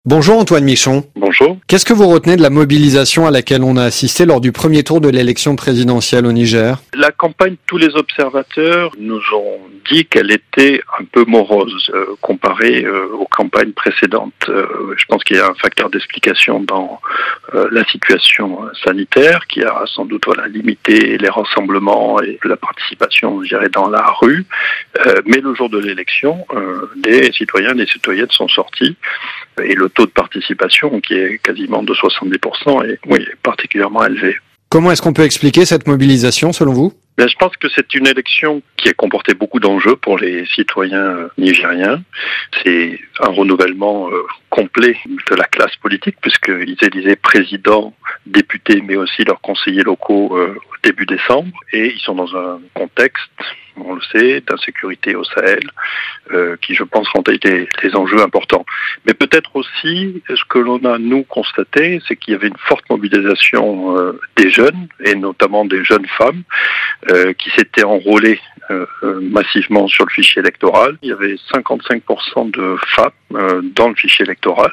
Bonjour Antoine Michon. Bonjour. Qu'est-ce que vous retenez de la mobilisation à laquelle on a assisté lors du premier tour de l'élection présidentielle au Niger? La campagne, tous les observateurs nous ont dit qu'elle était un peu morose comparée aux campagnes précédentes. Je pense qu'il y a un facteur d'explication dans la situation sanitaire qui a sans doute limité les rassemblements et la participation, je dirais, dans la rue. Mais le jour de l'élection, des citoyens et des citoyennes sont sortis et le taux de participation, qui est quasiment de 70%, est particulièrement élevé. Comment est-ce qu'on peut expliquer cette mobilisation selon vous? Je pense que c'est une élection qui a comporté beaucoup d'enjeux pour les citoyens nigériens. C'est un renouvellement complet de la classe politique, puisqu'ils élisaient président, députés, mais aussi leurs conseillers locaux au début décembre. Et ils sont dans un contexte, on le sait, d'insécurité au Sahel, qui, je pense, ont été des enjeux importants. Mais peut-être aussi, ce que l'on a, nous, constaté, c'est qu'il y avait une forte mobilisation des jeunes, et notamment des jeunes femmes, qui s'étaient enrôlées massivement sur le fichier électoral. Il y avait 55% de femmes dans le fichier électoral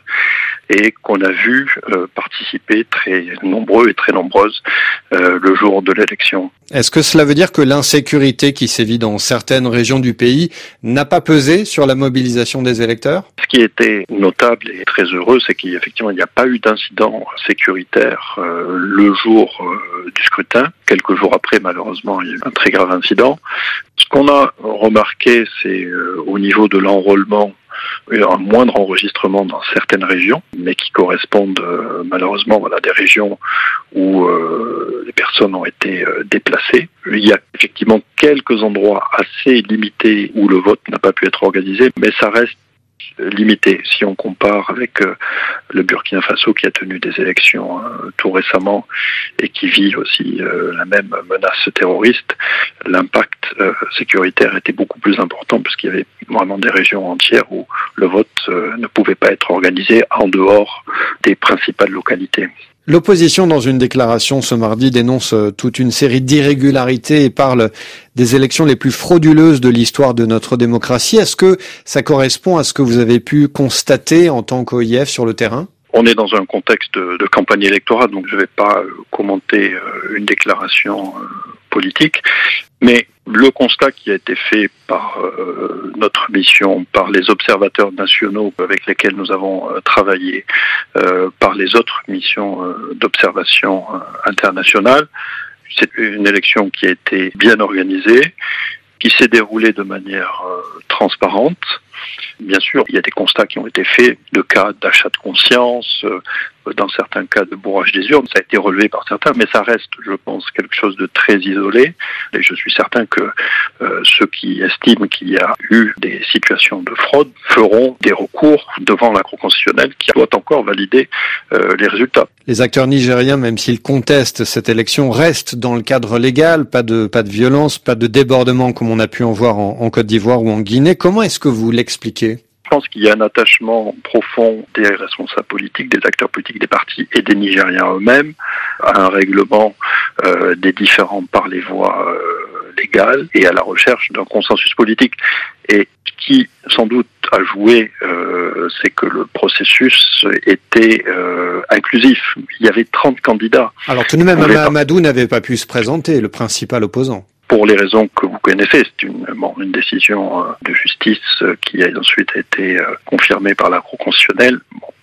et qu'on a vu participer très nombreux et très nombreuses le jour de l'élection. Est-ce que cela veut dire que l'insécurité qui sévit dans certaines régions du pays n'a pas pesé sur la mobilisation des électeurs? Ce qui était notable et très heureux, c'est qu'effectivement, il n'y a pas eu d'incident sécuritaire le jour du scrutin. Quelques jours après, malheureusement, il y a eu un très grave incident. Ce qu'on a remarqué, c'est au niveau de l'enrôlement, un moindre enregistrement dans certaines régions, mais qui correspondent malheureusement à des régions où les personnes ont été déplacées. Il y a effectivement quelques endroits assez limités où le vote n'a pas pu être organisé, mais ça reste limité si on compare avec le Burkina Faso qui a tenu des élections tout récemment et qui vit aussi la même menace terroriste. L'impact sécuritaire était beaucoup plus important puisqu'il y avait vraiment des régions entières où le vote ne pouvait pas être organisé en dehors des principales localités. L'opposition, dans une déclaration ce mardi, dénonce toute une série d'irrégularités et parle des élections les plus frauduleuses de l'histoire de notre démocratie. Est-ce que ça correspond à ce que vous avez pu constater en tant qu'OIF sur le terrain? On est dans un contexte de campagne électorale, donc je ne vais pas commenter une déclaration politique, mais le constat qui a été fait par notre mission, par les observateurs nationaux avec lesquels nous avons travaillé, par les autres missions d'observation internationale, c'est une élection qui a été bien organisée, qui s'est déroulée de manière transparente. Bien sûr, il y a des constats qui ont été faits, de cas d'achat de conscience, dans certains cas de bourrage des urnes, ça a été relevé par certains, mais ça reste, je pense, quelque chose de très isolé. Et je suis certain que ceux qui estiment qu'il y a eu des situations de fraude feront des recours devant la Cour constitutionnelle qui doit encore valider les résultats. Les acteurs nigériens, même s'ils contestent cette élection, restent dans le cadre légal, pas de violence, pas de débordement comme on a pu en voir en Côte d'Ivoire ou en Guinée. Comment est-ce que vous l'expliquez? Je pense qu'il y a un attachement profond des responsables politiques, des acteurs politiques, des partis et des Nigériens eux-mêmes à un règlement des différends par les voies légales et à la recherche d'un consensus politique. Et ce qui, sans doute, a joué, c'est que le processus était inclusif. Il y avait 30 candidats. Alors tout de même, Amadou n'avait pas pu se présenter, le principal opposant. Pour les raisons que vous connaissez, c'est une décision de justice qui a ensuite été confirmée par la Cour constitutionnelle.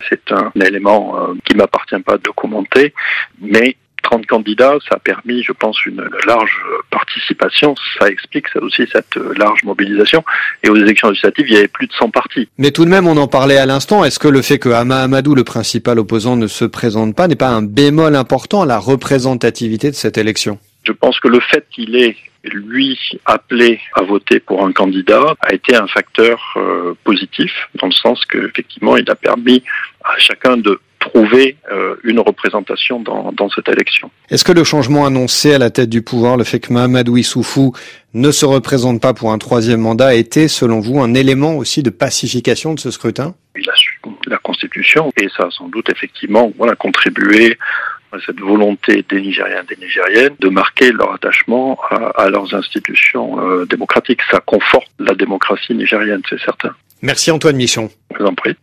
C'est un élément qui ne m'appartient pas de commenter, mais 30 candidats, ça a permis, je pense, une large participation. Ça explique ça aussi cette large mobilisation. Et aux élections législatives, il y avait plus de 100 partis. Mais tout de même, on en parlait à l'instant. Est-ce que le fait que Hama Amadou, le principal opposant, ne se présente pas, n'est pas un bémol important à la représentativité de cette élection? Je pense que le fait qu'il ait lui appelé à voter pour un candidat a été un facteur positif, dans le sens qu'effectivement il a permis à chacun de trouver une représentation dans cette élection. Est-ce que le changement annoncé à la tête du pouvoir, le fait que Mahamadou Issoufou ne se représente pas pour un troisième mandat, a été, selon vous, un élément aussi de pacification de ce scrutin? Il a su la Constitution et ça a sans doute effectivement contribué à cette volonté des Nigériens et des Nigériennes de marquer leur attachement à leurs institutions démocratiques. Ça conforte la démocratie nigérienne, c'est certain. Merci Antoine Michon. Je vous en prie.